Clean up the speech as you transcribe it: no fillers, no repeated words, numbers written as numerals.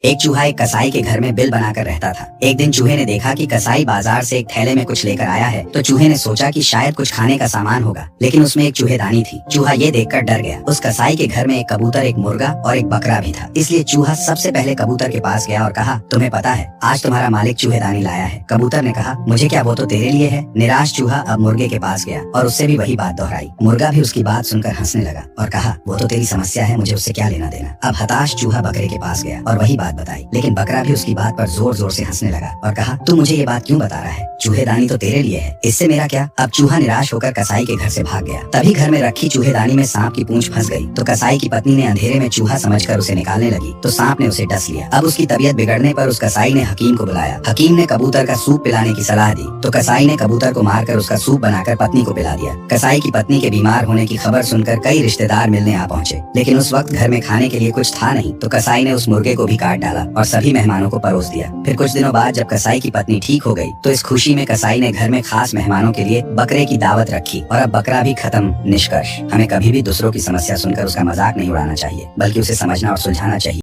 एक चूहा एक कसाई के घर में बिल बनाकर रहता था। एक दिन चूहे ने देखा कि कसाई बाजार से एक थैले में कुछ लेकर आया है, तो चूहे ने सोचा कि शायद कुछ खाने का सामान होगा, लेकिन उसमें एक चूहेदानी थी। चूहा ये देखकर डर गया। उस कसाई के घर में एक कबूतर, एक मुर्गा और एक बकरा भी था, इसलिए चूहा सबसे पहले कबूतर के पास गया और कहा, तुम्हें पता है आज तुम्हारा मालिक चूहेदानी लाया है। कबूतर ने कहा, मुझे क्या, वो तो तेरे लिए है। निराश चूहा अब मुर्गे के पास गया और उससे भी वही बात दोहराई। मुर्गा भी उसकी बात सुनकर हंसने लगा और कहा, वो तो तेरी समस्या है, मुझे उससे क्या लेना देना। अब हताश चूहा बकरे के पास गया और वही बात बताई, लेकिन बकरा भी उसकी बात पर जोर जोर से हंसने लगा और कहा, तू मुझे ये बात क्यों बता रहा है, चूहेदानी तो तेरे लिए है, इससे मेरा क्या। अब चूहा निराश होकर कसाई के घर से भाग गया। तभी घर में रखी चूहेदानी में सांप की पूंछ फंस गई, तो कसाई की पत्नी ने अंधेरे में चूहा समझकर उसे निकालने लगी, तो सांप ने उसे डस लिया। अब उसकी तबीयत बिगड़ने पर उस कसाई ने हकीम को बुलाया। हकीम ने कबूतर का सूप पिलाने की सलाह दी, तो कसाई ने कबूतर को मारकर उसका सूप बनाकर पत्नी को पिला दिया। कसाई की पत्नी के बीमार होने की खबर सुनकर कई रिश्तेदार मिलने आ पहुंचे, लेकिन उस वक्त घर में खाने के लिए कुछ था नहीं, तो कसाई ने उस मुर्गे को भी काट डाला और सभी मेहमानों को परोस दिया। फिर कुछ दिनों बाद जब कसाई की पत्नी ठीक हो गई, तो इस खुशी में कसाई ने घर में खास मेहमानों के लिए बकरे की दावत रखी और अब बकरा भी खत्म। निष्कर्ष, हमें कभी भी दूसरों की समस्या सुनकर उसका मजाक नहीं उड़ाना चाहिए, बल्कि उसे समझना और सुलझाना चाहिए।